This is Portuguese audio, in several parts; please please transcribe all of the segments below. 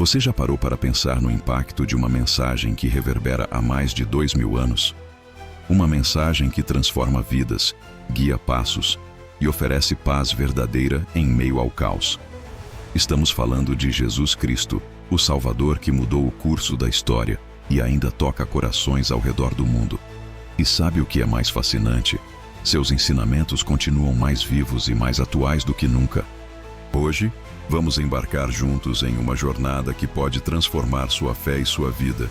Você já parou para pensar no impacto de uma mensagem que reverbera há mais de 2000 anos? Uma mensagem que transforma vidas, guia passos e oferece paz verdadeira em meio ao caos. Estamos falando de Jesus Cristo, o Salvador que mudou o curso da história e ainda toca corações ao redor do mundo. E sabe o que é mais fascinante? Seus ensinamentos continuam mais vivos e mais atuais do que nunca. Hoje, vamos embarcar juntos em uma jornada que pode transformar sua fé e sua vida.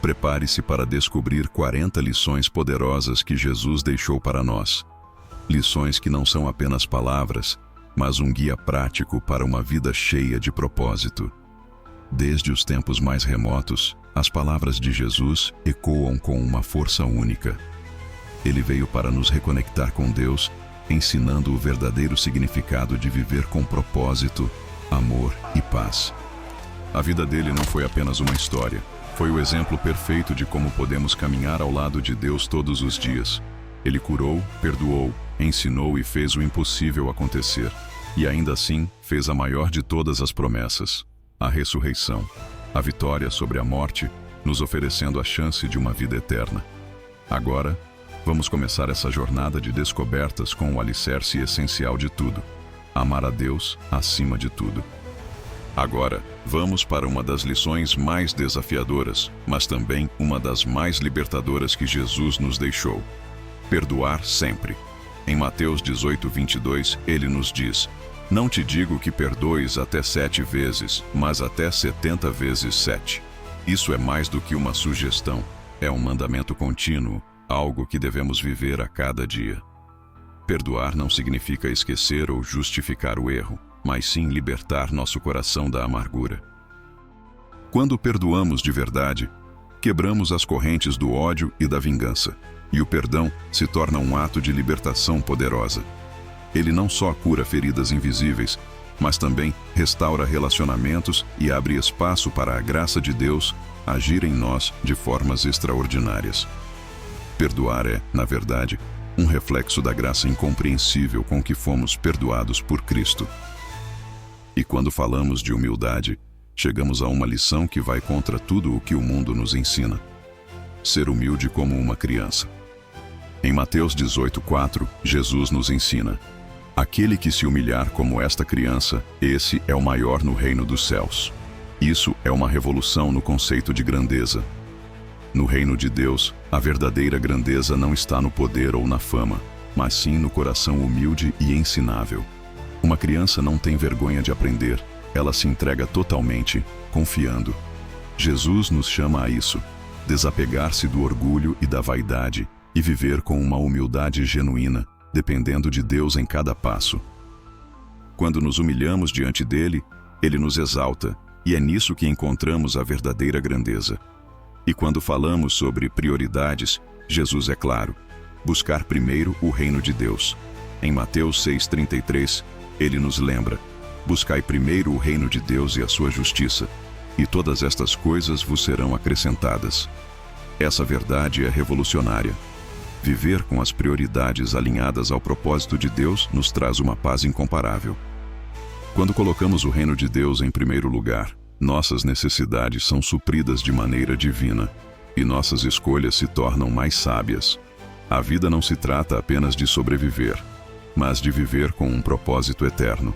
Prepare-se para descobrir 40 lições poderosas que Jesus deixou para nós. Lições que não são apenas palavras, mas um guia prático para uma vida cheia de propósito. Desde os tempos mais remotos, as palavras de Jesus ecoam com uma força única. Ele veio para nos reconectar com Deus, ensinando o verdadeiro significado de viver com propósito, amor e paz. A vida dele não foi apenas uma história, foi o exemplo perfeito de como podemos caminhar ao lado de Deus todos os dias. Ele curou, perdoou, ensinou e fez o impossível acontecer. E ainda assim, fez a maior de todas as promessas, a ressurreição, a vitória sobre a morte, nos oferecendo a chance de uma vida eterna. Agora, vamos começar essa jornada de descobertas com o alicerce essencial de tudo: amar a Deus acima de tudo. Agora, vamos para uma das lições mais desafiadoras, mas também uma das mais libertadoras que Jesus nos deixou: perdoar sempre. Em Mateus 18:22, ele nos diz: "Não te digo que perdoes até 7 vezes, mas até 70 vezes 7. Isso é mais do que uma sugestão, é um mandamento contínuo, algo que devemos viver a cada dia. Perdoar não significa esquecer ou justificar o erro, mas sim libertar nosso coração da amargura. Quando perdoamos de verdade, quebramos as correntes do ódio e da vingança, e o perdão se torna um ato de libertação poderosa. Ele não só cura feridas invisíveis, mas também restaura relacionamentos e abre espaço para a graça de Deus agir em nós de formas extraordinárias. Perdoar é, na verdade, um reflexo da graça incompreensível com que fomos perdoados por Cristo. E quando falamos de humildade, chegamos a uma lição que vai contra tudo o que o mundo nos ensina: ser humilde como uma criança. Em Mateus 18:4, Jesus nos ensina: "Aquele que se humilhar como esta criança, esse é o maior no reino dos céus." Isso é uma revolução no conceito de grandeza. No reino de Deus, a verdadeira grandeza não está no poder ou na fama, mas sim no coração humilde e ensinável. Uma criança não tem vergonha de aprender, ela se entrega totalmente, confiando. Jesus nos chama a isso: desapegar-se do orgulho e da vaidade e viver com uma humildade genuína, dependendo de Deus em cada passo. Quando nos humilhamos diante dele, ele nos exalta, e é nisso que encontramos a verdadeira grandeza. E quando falamos sobre prioridades, Jesus é claro: buscar primeiro o reino de Deus. Em Mateus 6:33, ele nos lembra: buscai primeiro o reino de Deus e a sua justiça, e todas estas coisas vos serão acrescentadas. Essa verdade é revolucionária. Viver com as prioridades alinhadas ao propósito de Deus nos traz uma paz incomparável. Quando colocamos o reino de Deus em primeiro lugar, nossas necessidades são supridas de maneira divina, e nossas escolhas se tornam mais sábias. A vida não se trata apenas de sobreviver, mas de viver com um propósito eterno.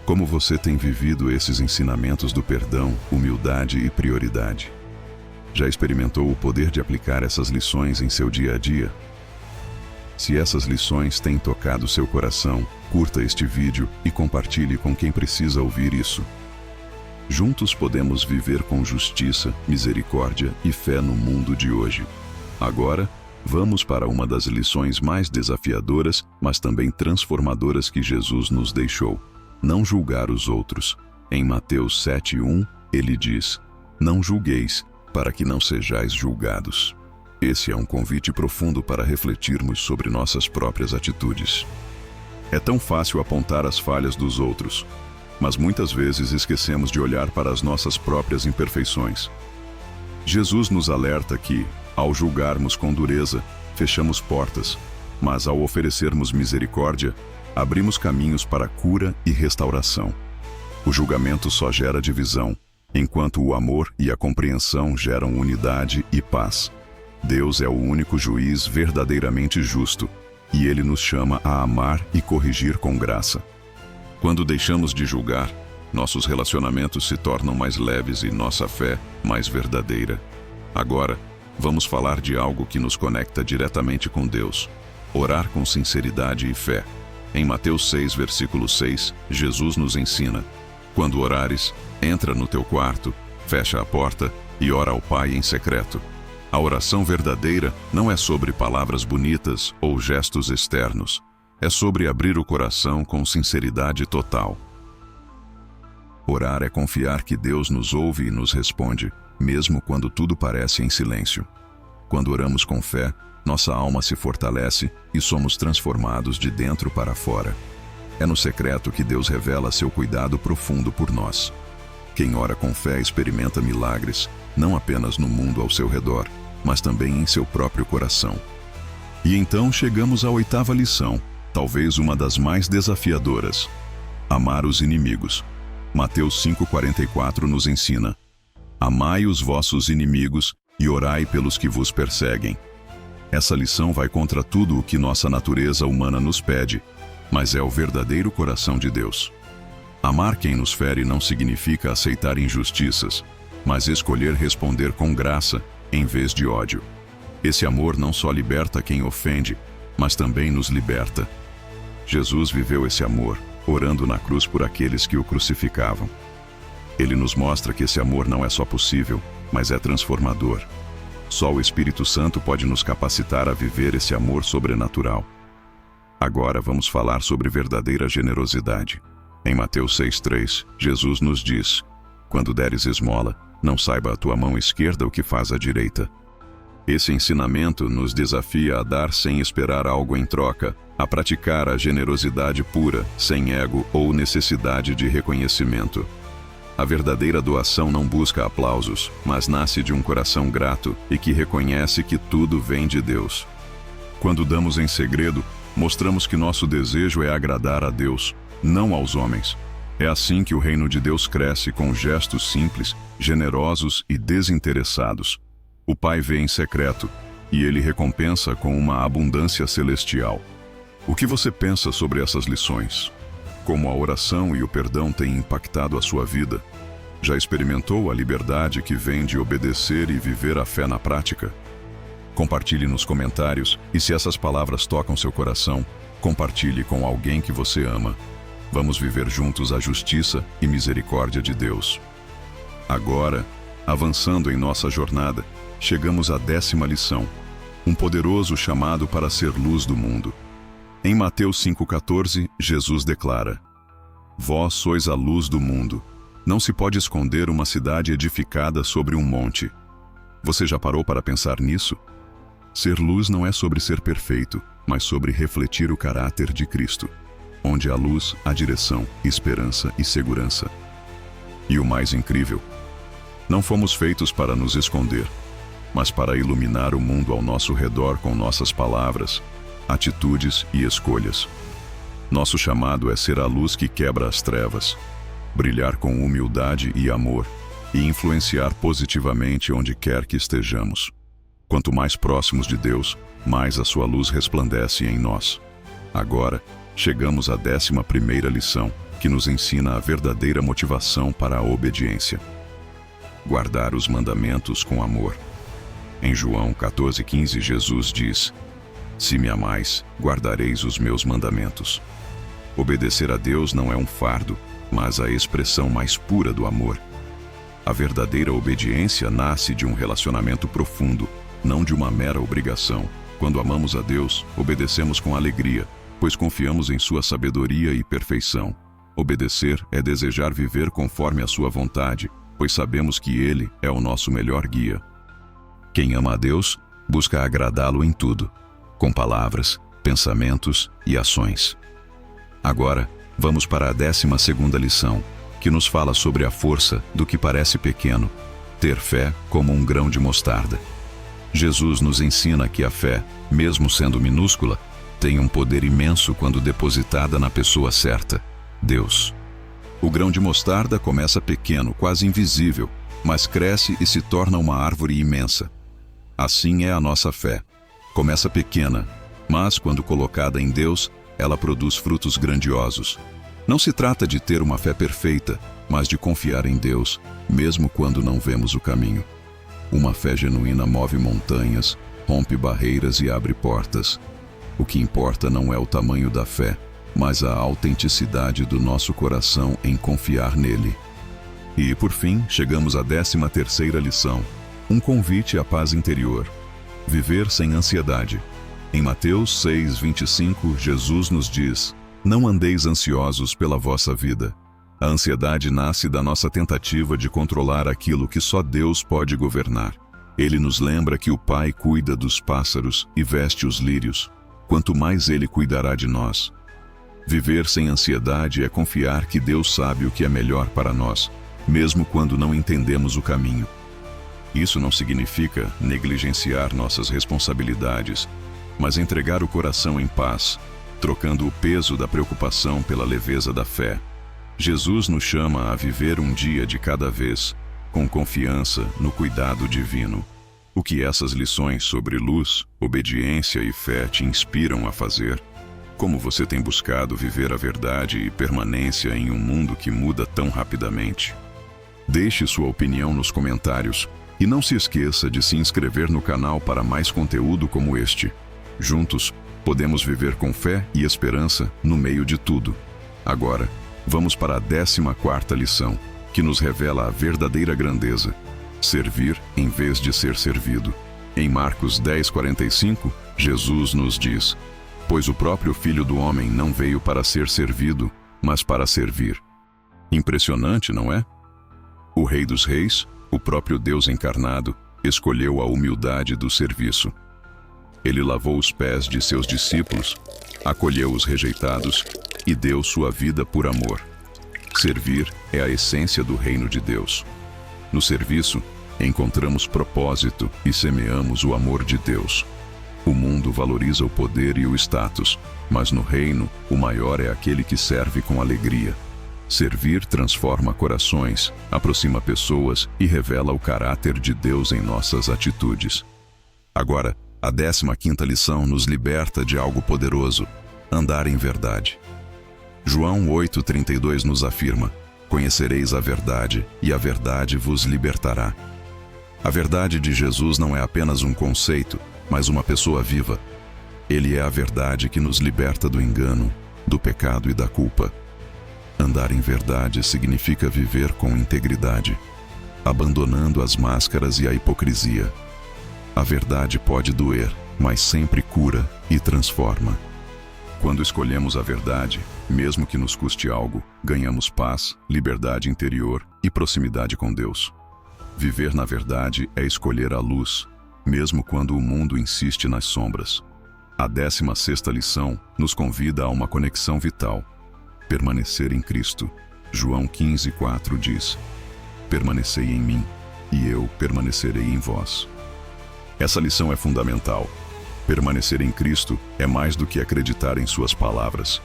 Como você tem vivido esses ensinamentos do perdão, humildade e prioridade? Já experimentou o poder de aplicar essas lições em seu dia a dia? Se essas lições têm tocado seu coração, curta este vídeo e compartilhe com quem precisa ouvir isso. Juntos podemos viver com justiça, misericórdia e fé no mundo de hoje. Agora, vamos para uma das lições mais desafiadoras, mas também transformadoras que Jesus nos deixou: não julgar os outros. Em Mateus 7:1, ele diz: "Não julgueis, para que não sejais julgados." Esse é um convite profundo para refletirmos sobre nossas próprias atitudes. É tão fácil apontar as falhas dos outros, mas muitas vezes esquecemos de olhar para as nossas próprias imperfeições. Jesus nos alerta que, ao julgarmos com dureza, fechamos portas, mas ao oferecermos misericórdia, abrimos caminhos para cura e restauração. O julgamento só gera divisão, enquanto o amor e a compreensão geram unidade e paz. Deus é o único juiz verdadeiramente justo, e Ele nos chama a amar e corrigir com graça. Quando deixamos de julgar, nossos relacionamentos se tornam mais leves e nossa fé mais verdadeira. Agora, vamos falar de algo que nos conecta diretamente com Deus: orar com sinceridade e fé. Em Mateus 6, versículo 6, Jesus nos ensina: quando orares, entra no teu quarto, fecha a porta e ora ao Pai em secreto. A oração verdadeira não é sobre palavras bonitas ou gestos externos. É sobre abrir o coração com sinceridade total. Orar é confiar que Deus nos ouve e nos responde, mesmo quando tudo parece em silêncio. Quando oramos com fé, nossa alma se fortalece e somos transformados de dentro para fora. É no secreto que Deus revela seu cuidado profundo por nós. Quem ora com fé experimenta milagres, não apenas no mundo ao seu redor, mas também em seu próprio coração. E então chegamos à 8ª lição, talvez uma das mais desafiadoras: amar os inimigos. Mateus 5,44 nos ensina: amai os vossos inimigos e orai pelos que vos perseguem. Essa lição vai contra tudo o que nossa natureza humana nos pede, mas é o verdadeiro coração de Deus. Amar quem nos fere não significa aceitar injustiças, mas escolher responder com graça em vez de ódio. Esse amor não só liberta quem ofende, mas também nos liberta. Jesus viveu esse amor, orando na cruz por aqueles que o crucificavam. Ele nos mostra que esse amor não é só possível, mas é transformador. Só o Espírito Santo pode nos capacitar a viver esse amor sobrenatural. Agora vamos falar sobre verdadeira generosidade. Em Mateus 6,3, Jesus nos diz: quando deres esmola, não saiba a tua mão esquerda o que faz a direita. Esse ensinamento nos desafia a dar sem esperar algo em troca, a praticar a generosidade pura, sem ego ou necessidade de reconhecimento. A verdadeira doação não busca aplausos, mas nasce de um coração grato e que reconhece que tudo vem de Deus. Quando damos em segredo, mostramos que nosso desejo é agradar a Deus, não aos homens. É assim que o reino de Deus cresce, com gestos simples, generosos e desinteressados. O Pai vê em secreto, e Ele recompensa com uma abundância celestial. O que você pensa sobre essas lições? Como a oração e o perdão têm impactado a sua vida? Já experimentou a liberdade que vem de obedecer e viver a fé na prática? Compartilhe nos comentários, e se essas palavras tocam seu coração, compartilhe com alguém que você ama. Vamos viver juntos a justiça e misericórdia de Deus. Agora, avançando em nossa jornada, chegamos à 10ª lição: um poderoso chamado para ser luz do mundo. Em Mateus 5,14, Jesus declara: vós sois a luz do mundo. Não se pode esconder uma cidade edificada sobre um monte. Você já parou para pensar nisso? Ser luz não é sobre ser perfeito, mas sobre refletir o caráter de Cristo. Onde há luz, há direção, esperança e segurança. E o mais incrível: não fomos feitos para nos esconder, mas para iluminar o mundo ao nosso redor com nossas palavras, atitudes e escolhas. Nosso chamado é ser a luz que quebra as trevas, brilhar com humildade e amor e influenciar positivamente onde quer que estejamos. Quanto mais próximos de Deus, mais a sua luz resplandece em nós. Agora, chegamos à 11ª lição, que nos ensina a verdadeira motivação para a obediência: guardar os mandamentos com amor. Em João 14,15, Jesus diz: se me amais, guardareis os meus mandamentos. Obedecer a Deus não é um fardo, mas a expressão mais pura do amor. A verdadeira obediência nasce de um relacionamento profundo, não de uma mera obrigação. Quando amamos a Deus, obedecemos com alegria, pois confiamos em sua sabedoria e perfeição. Obedecer é desejar viver conforme a sua vontade, pois sabemos que Ele é o nosso melhor guia. Quem ama a Deus, busca agradá-lo em tudo, com palavras, pensamentos e ações. Agora, vamos para a 12ª lição, que nos fala sobre a força do que parece pequeno, ter fé como um grão de mostarda. Jesus nos ensina que a fé, mesmo sendo minúscula, tem um poder imenso quando depositada na pessoa certa, Deus. O grão de mostarda começa pequeno, quase invisível, mas cresce e se torna uma árvore imensa. Assim é a nossa fé. Começa pequena, mas quando colocada em Deus, ela produz frutos grandiosos. Não se trata de ter uma fé perfeita, mas de confiar em Deus, mesmo quando não vemos o caminho. Uma fé genuína move montanhas, rompe barreiras e abre portas. O que importa não é o tamanho da fé, mas a autenticidade do nosso coração em confiar nele. E, por fim, chegamos à 13ª lição, um convite à paz interior. Viver sem ansiedade. Em Mateus 6:25, Jesus nos diz: "Não andeis ansiosos pela vossa vida." A ansiedade nasce da nossa tentativa de controlar aquilo que só Deus pode governar. Ele nos lembra que o Pai cuida dos pássaros e veste os lírios. Quanto mais Ele cuidará de nós. Viver sem ansiedade é confiar que Deus sabe o que é melhor para nós, mesmo quando não entendemos o caminho. Isso não significa negligenciar nossas responsabilidades, mas entregar o coração em paz, trocando o peso da preocupação pela leveza da fé. Jesus nos chama a viver um dia de cada vez, com confiança no cuidado divino. O que essas lições sobre luz, obediência e fé te inspiram a fazer? Como você tem buscado viver a verdade e permanência em um mundo que muda tão rapidamente? Deixe sua opinião nos comentários e não se esqueça de se inscrever no canal para mais conteúdo como este. Juntos, podemos viver com fé e esperança no meio de tudo. Agora, vamos para a 14ª lição, que nos revela a verdadeira grandeza: servir em vez de ser servido. Em Marcos 10:45, Jesus nos diz: "Pois o próprio Filho do Homem não veio para ser servido, mas para servir." Impressionante, não é? O Rei dos Reis, o próprio Deus encarnado, escolheu a humildade do serviço. Ele lavou os pés de seus discípulos, acolheu os rejeitados e deu sua vida por amor. Servir é a essência do reino de Deus. No serviço, encontramos propósito e semeamos o amor de Deus. O mundo valoriza o poder e o status, mas no reino, o maior é aquele que serve com alegria. Servir transforma corações, aproxima pessoas e revela o caráter de Deus em nossas atitudes. Agora, a 15ª lição nos liberta de algo poderoso: andar em verdade. João 8:32 nos afirma: "Conhecereis a verdade, e a verdade vos libertará." A verdade de Jesus não é apenas um conceito, mas uma pessoa viva. Ele é a verdade que nos liberta do engano, do pecado e da culpa. Andar em verdade significa viver com integridade, abandonando as máscaras e a hipocrisia. A verdade pode doer, mas sempre cura e transforma. Quando escolhemos a verdade, mesmo que nos custe algo, ganhamos paz, liberdade interior e proximidade com Deus. Viver na verdade é escolher a luz, mesmo quando o mundo insiste nas sombras. A 16ª lição nos convida a uma conexão vital: permanecer em Cristo. João 15:4 diz: "Permanecei em mim, e eu permanecerei em vós." Essa lição é fundamental. Permanecer em Cristo é mais do que acreditar em suas palavras.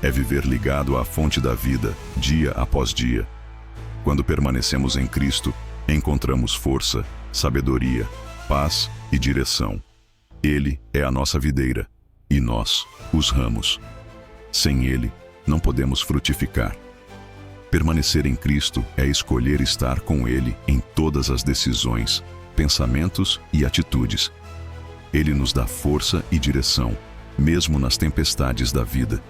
É viver ligado à fonte da vida, dia após dia. Quando permanecemos em Cristo, encontramos força, sabedoria, paz e direção. Ele é a nossa videira, e nós, os ramos. Sem Ele, não podemos frutificar. Permanecer em Cristo é escolher estar com Ele em todas as decisões, pensamentos e atitudes. Ele nos dá força e direção, mesmo nas tempestades da vida.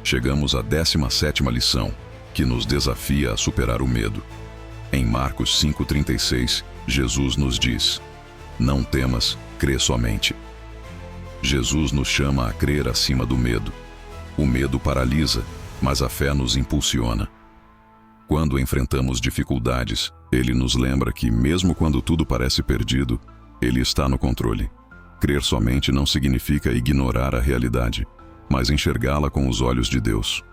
Chegamos à 17ª lição, que nos desafia a superar o medo. Em Marcos 5:36, Jesus nos diz: "Não temas, crê somente." Jesus nos chama a crer acima do medo. O medo paralisa, mas a fé nos impulsiona. Quando enfrentamos dificuldades, Ele nos lembra que, mesmo quando tudo parece perdido, Ele está no controle. Crer somente não significa ignorar a realidade, mas enxergá-la com os olhos de Deus.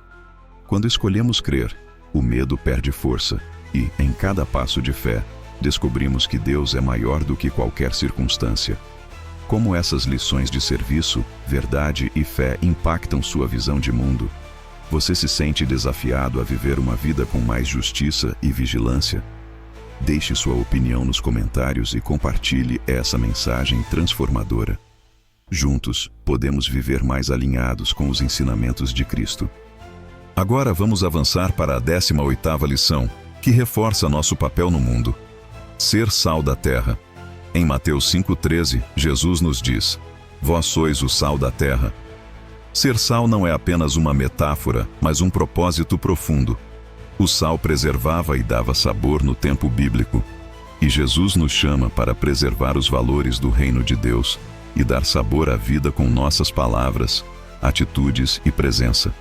Quando escolhemos crer, o medo perde força e, em cada passo de fé, descobrimos que Deus é maior do que qualquer circunstância. Como essas lições de serviço, verdade e fé impactam sua visão de mundo? Você se sente desafiado a viver uma vida com mais justiça e vigilância? Deixe sua opinião nos comentários e compartilhe essa mensagem transformadora. Juntos, podemos viver mais alinhados com os ensinamentos de Cristo. Agora vamos avançar para a 18ª lição, que reforça nosso papel no mundo. Ser sal da terra. Em Mateus 5,13, Jesus nos diz: Vós sois o sal da terra. Ser sal não é apenas uma metáfora, mas um propósito profundo. O sal preservava e dava sabor no tempo bíblico. E Jesus nos chama para preservar os valores do reino de Deus e dar sabor à vida com nossas palavras, atitudes e presença.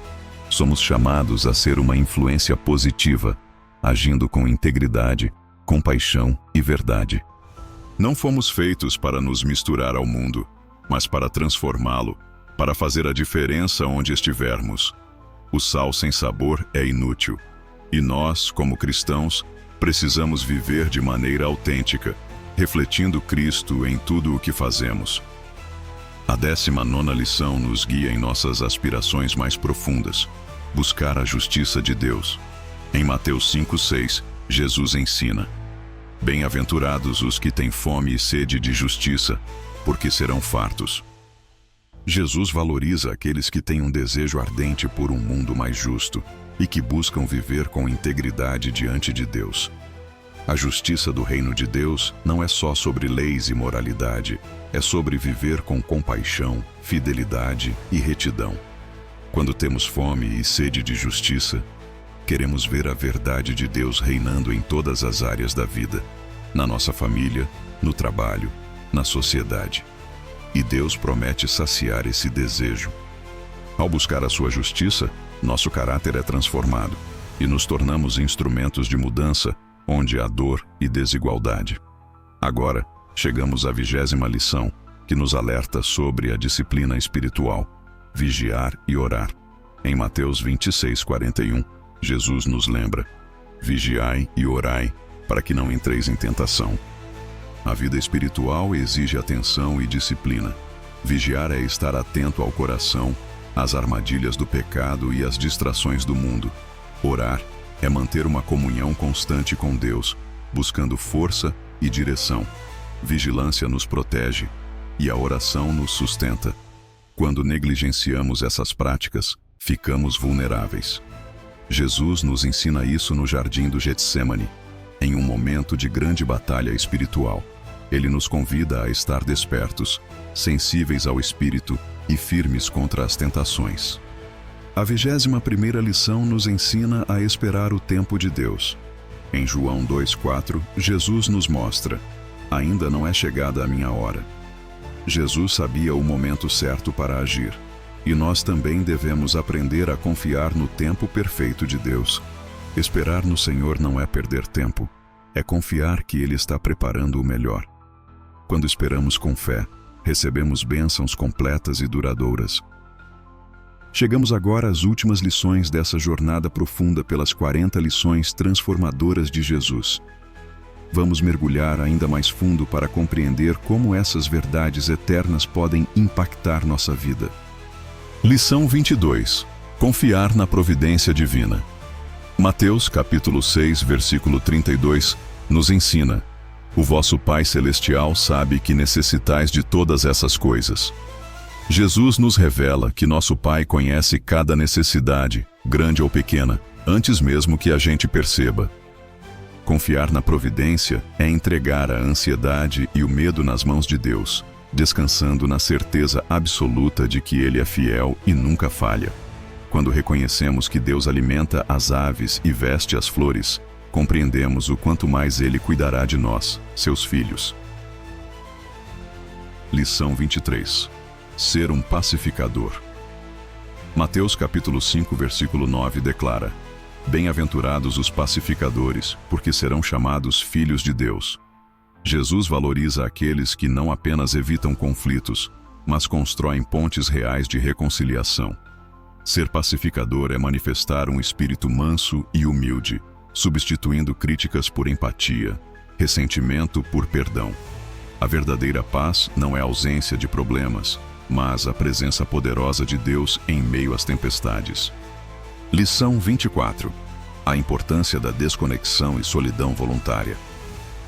Somos chamados a ser uma influência positiva, agindo com integridade, compaixão e verdade. Não fomos feitos para nos misturar ao mundo, mas para transformá-lo, para fazer a diferença onde estivermos. O sal sem sabor é inútil, e nós, como cristãos, precisamos viver de maneira autêntica, refletindo Cristo em tudo o que fazemos. A 19ª lição nos guia em nossas aspirações mais profundas: buscar a justiça de Deus. Em Mateus 5,6, Jesus ensina: Bem-aventurados os que têm fome e sede de justiça, porque serão fartos. Jesus valoriza aqueles que têm um desejo ardente por um mundo mais justo e que buscam viver com integridade diante de Deus. A justiça do reino de Deus não é só sobre leis e moralidade, é sobre viver com compaixão, fidelidade e retidão. Quando temos fome e sede de justiça, queremos ver a verdade de Deus reinando em todas as áreas da vida, na nossa família, no trabalho, na sociedade. E Deus promete saciar esse desejo. Ao buscar a sua justiça, nosso caráter é transformado e nos tornamos instrumentos de mudança onde há dor e desigualdade. Agora, chegamos à 20ª lição, que nos alerta sobre a disciplina espiritual: vigiar e orar. Em Mateus 26:41, Jesus nos lembra: Vigiai e orai, para que não entreis em tentação. A vida espiritual exige atenção e disciplina. Vigiar é estar atento ao coração, às armadilhas do pecado e às distrações do mundo. Orar é manter uma comunhão constante com Deus, buscando força e direção. Vigilância nos protege e a oração nos sustenta. Quando negligenciamos essas práticas, ficamos vulneráveis. Jesus nos ensina isso no jardim do Getsêmani, em um momento de grande batalha espiritual. Ele nos convida a estar despertos, sensíveis ao Espírito e firmes contra as tentações. A 21ª lição nos ensina a esperar o tempo de Deus. Em João 2,4, Jesus nos mostra: ainda não é chegada a minha hora. Jesus sabia o momento certo para agir, e nós também devemos aprender a confiar no tempo perfeito de Deus. Esperar no Senhor não é perder tempo, é confiar que Ele está preparando o melhor. Quando esperamos com fé, recebemos bênçãos completas e duradouras. Chegamos agora às últimas lições dessa jornada profunda pelas 40 lições transformadoras de Jesus. Vamos mergulhar ainda mais fundo para compreender como essas verdades eternas podem impactar nossa vida. Lição 22. Confiar na providência divina. Mateus capítulo 6, versículo 32, nos ensina: O vosso Pai Celestial sabe que necessitais de todas essas coisas. Jesus nos revela que nosso Pai conhece cada necessidade, grande ou pequena, antes mesmo que a gente perceba. Confiar na providência é entregar a ansiedade e o medo nas mãos de Deus, descansando na certeza absoluta de que Ele é fiel e nunca falha. Quando reconhecemos que Deus alimenta as aves e veste as flores, compreendemos o quanto mais Ele cuidará de nós, seus filhos. Lição 23. Ser um pacificador. Mateus capítulo 5, versículo 9 declara: Bem-aventurados os pacificadores, porque serão chamados filhos de Deus. Jesus valoriza aqueles que não apenas evitam conflitos, mas constroem pontes reais de reconciliação. Ser pacificador é manifestar um espírito manso e humilde, substituindo críticas por empatia, ressentimento por perdão. A verdadeira paz não é a ausência de problemas, mas a presença poderosa de Deus em meio às tempestades. Lição 24. A importância da desconexão e solidão voluntária.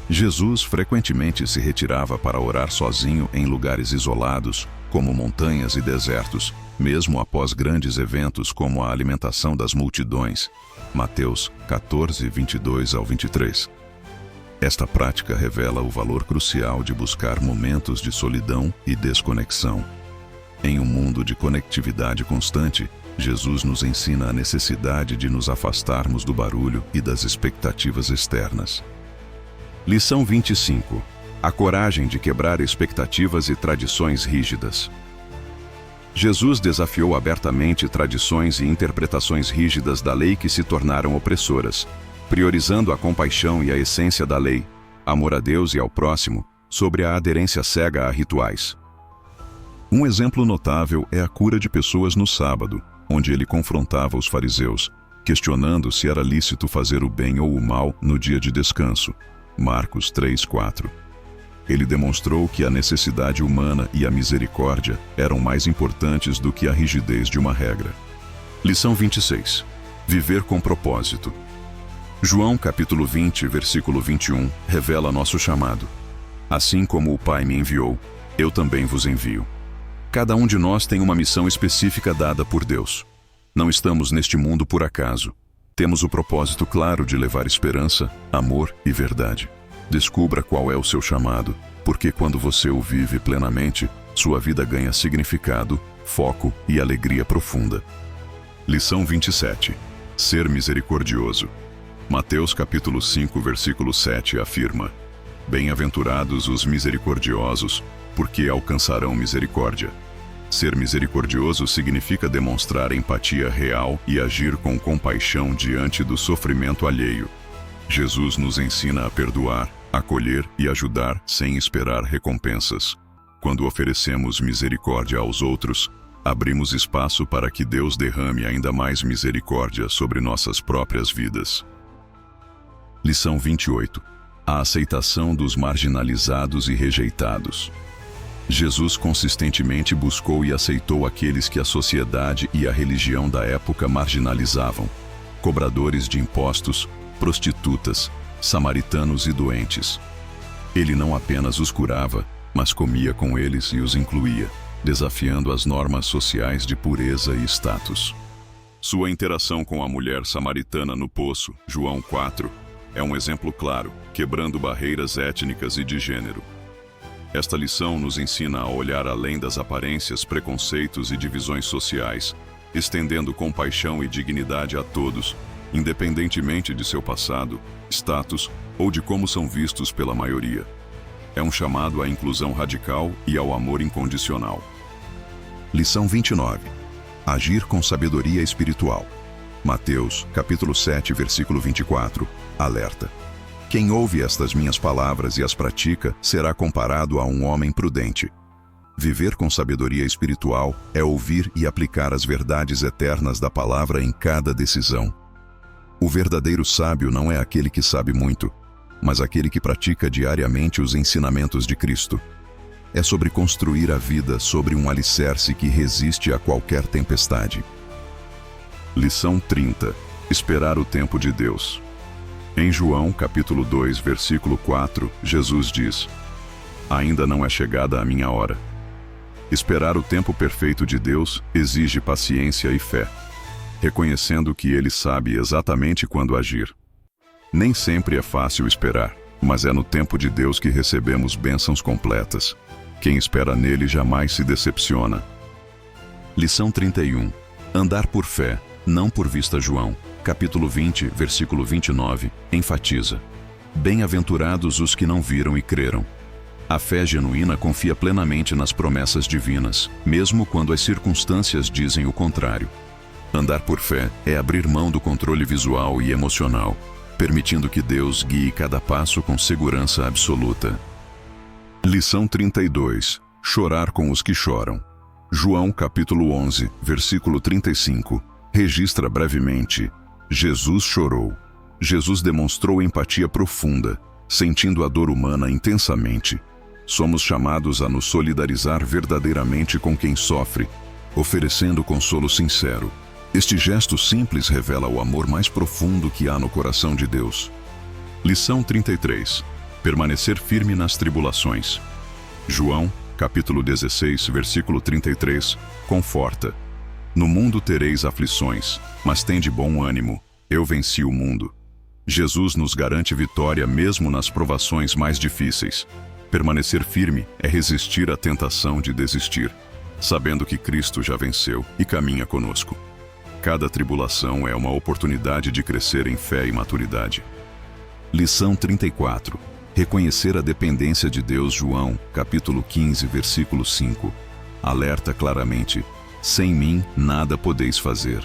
Jesus frequentemente se retirava para orar sozinho em lugares isolados, como montanhas e desertos, mesmo após grandes eventos como a alimentação das multidões. Mateus 14, 22 ao 23. Esta prática revela o valor crucial de buscar momentos de solidão e desconexão. Em um mundo de conectividade constante, Jesus nos ensina a necessidade de nos afastarmos do barulho e das expectativas externas. Lição 25. A coragem de quebrar expectativas e tradições rígidas. Jesus desafiou abertamente tradições e interpretações rígidas da lei que se tornaram opressoras, priorizando a compaixão e a essência da lei, amor a Deus e ao próximo, sobre a aderência cega a rituais. Um exemplo notável é a cura de pessoas no sábado, onde ele confrontava os fariseus, questionando se era lícito fazer o bem ou o mal no dia de descanso. Marcos 3:4. Ele demonstrou que a necessidade humana e a misericórdia eram mais importantes do que a rigidez de uma regra. Lição 26. Viver com propósito. João capítulo 20, versículo 21, revela nosso chamado. Assim como o Pai me enviou, eu também vos envio. Cada um de nós tem uma missão específica dada por Deus. Não estamos neste mundo por acaso. Temos o propósito claro de levar esperança, amor e verdade. Descubra qual é o seu chamado, porque quando você o vive plenamente, sua vida ganha significado, foco e alegria profunda. Lição 27. Ser misericordioso. Mateus capítulo 5, versículo 7 afirma: Bem-aventurados os misericordiosos, porque alcançarão misericórdia. Ser misericordioso significa demonstrar empatia real e agir com compaixão diante do sofrimento alheio. Jesus nos ensina a perdoar, acolher e ajudar sem esperar recompensas. Quando oferecemos misericórdia aos outros, abrimos espaço para que Deus derrame ainda mais misericórdia sobre nossas próprias vidas. Lição 28. A aceitação dos marginalizados e rejeitados. Jesus consistentemente buscou e aceitou aqueles que a sociedade e a religião da época marginalizavam: cobradores de impostos, prostitutas, samaritanos e doentes. Ele não apenas os curava, mas comia com eles e os incluía, desafiando as normas sociais de pureza e status. Sua interação com a mulher samaritana no poço, João 4, é um exemplo claro, quebrando barreiras étnicas e de gênero. Esta lição nos ensina a olhar além das aparências, preconceitos e divisões sociais, estendendo compaixão e dignidade a todos, independentemente de seu passado, status ou de como são vistos pela maioria. É um chamado à inclusão radical e ao amor incondicional. Lição 29. Agir com sabedoria espiritual. Mateus, capítulo 7, versículo 24, alerta: Quem ouve estas minhas palavras e as pratica será comparado a um homem prudente. Viver com sabedoria espiritual é ouvir e aplicar as verdades eternas da palavra em cada decisão. O verdadeiro sábio não é aquele que sabe muito, mas aquele que pratica diariamente os ensinamentos de Cristo. É sobre construir a vida sobre um alicerce que resiste a qualquer tempestade. Lição 30. Esperar o tempo de Deus. Em João, capítulo 2, versículo 4, Jesus diz: Ainda não é chegada a minha hora. Esperar o tempo perfeito de Deus exige paciência e fé, reconhecendo que Ele sabe exatamente quando agir. Nem sempre é fácil esperar, mas é no tempo de Deus que recebemos bênçãos completas. Quem espera nele jamais se decepciona. Lição 31. Andar por fé, não por vista. João, capítulo 20, versículo 29, enfatiza: Bem-aventurados os que não viram e creram. A fé genuína confia plenamente nas promessas divinas, mesmo quando as circunstâncias dizem o contrário. Andar por fé é abrir mão do controle visual e emocional, permitindo que Deus guie cada passo com segurança absoluta. Lição 32. Chorar com os que choram. João capítulo 11, versículo 35, registra brevemente: Jesus chorou. Jesus demonstrou empatia profunda, sentindo a dor humana intensamente. Somos chamados a nos solidarizar verdadeiramente com quem sofre, oferecendo consolo sincero. Este gesto simples revela o amor mais profundo que há no coração de Deus. Lição 33. Permanecer firme nas tribulações. João, capítulo 16, versículo 33, conforta. No mundo tereis aflições, mas tende bom ânimo, eu venci o mundo. Jesus nos garante vitória mesmo nas provações mais difíceis. Permanecer firme é resistir à tentação de desistir, sabendo que Cristo já venceu e caminha conosco. Cada tribulação é uma oportunidade de crescer em fé e maturidade. Lição 34. Reconhecer a dependência de Deus. João, capítulo 15, versículo 5. Alerta claramente: sem mim nada podeis fazer.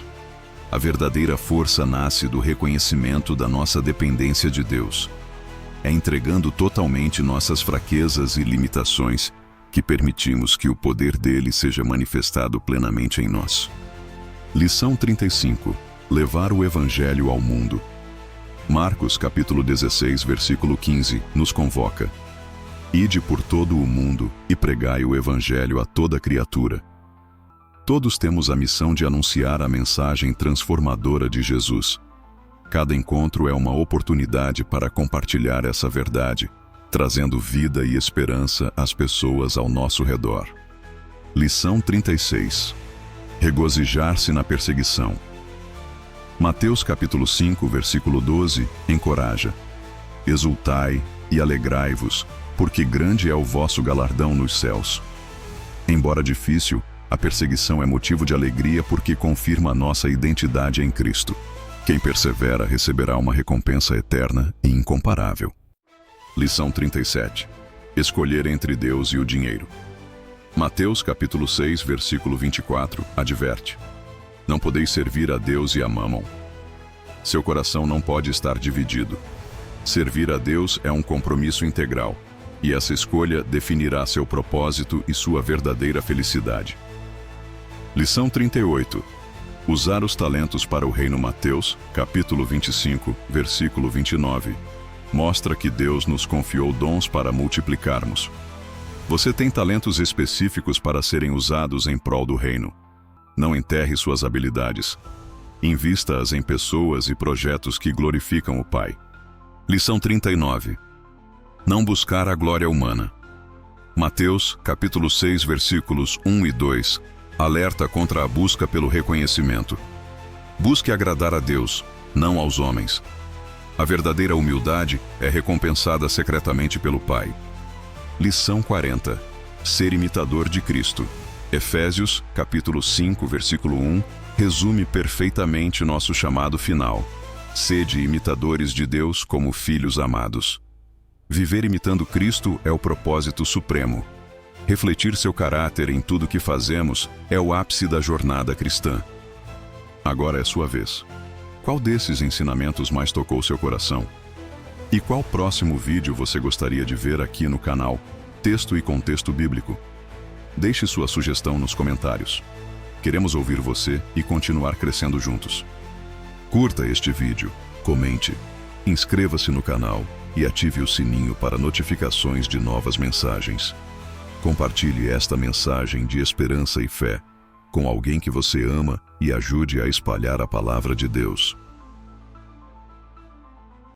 A verdadeira força nasce do reconhecimento da nossa dependência de Deus. É entregando totalmente nossas fraquezas e limitações que permitimos que o poder dele seja manifestado plenamente em nós. Lição 35. Levar o Evangelho ao mundo. Marcos capítulo 16, versículo 15, nos convoca: Ide por todo o mundo e pregai o Evangelho a toda criatura. Todos temos a missão de anunciar a mensagem transformadora de Jesus. Cada encontro é uma oportunidade para compartilhar essa verdade, trazendo vida e esperança às pessoas ao nosso redor. Lição 36. Regozijar-se na perseguição. Mateus capítulo 5, versículo 12, encoraja: Exultai e alegrai-vos, porque grande é o vosso galardão nos céus. Embora difícil, a perseguição é motivo de alegria porque confirma a nossa identidade em Cristo. Quem persevera receberá uma recompensa eterna e incomparável. Lição 37. Escolher entre Deus e o dinheiro. Mateus capítulo 6, versículo 24, adverte: Não podeis servir a Deus e a Mamon. Seu coração não pode estar dividido. Servir a Deus é um compromisso integral, e essa escolha definirá seu propósito e sua verdadeira felicidade. Lição 38. Usar os talentos para o reino. Mateus, capítulo 25, versículo 29, mostra que Deus nos confiou dons para multiplicarmos. Você tem talentos específicos para serem usados em prol do reino. Não enterre suas habilidades. Invista-as em pessoas e projetos que glorificam o Pai. Lição 39. Não buscar a glória humana. Mateus, capítulo 6, versículos 1 e 2, alerta contra a busca pelo reconhecimento. Busque agradar a Deus, não aos homens. A verdadeira humildade é recompensada secretamente pelo Pai. Lição 40. Ser imitador de Cristo. Efésios, capítulo 5, versículo 1, resume perfeitamente nosso chamado final. Sede imitadores de Deus como filhos amados. Viver imitando Cristo é o propósito supremo. Refletir seu caráter em tudo que fazemos é o ápice da jornada cristã. Agora é sua vez. Qual desses ensinamentos mais tocou seu coração? E qual próximo vídeo você gostaria de ver aqui no canal Texto e Contexto Bíblico? Deixe sua sugestão nos comentários. Queremos ouvir você e continuar crescendo juntos. Curta este vídeo, comente, inscreva-se no canal e ative o sininho para notificações de novas mensagens. Compartilhe esta mensagem de esperança e fé com alguém que você ama e ajude a espalhar a palavra de Deus.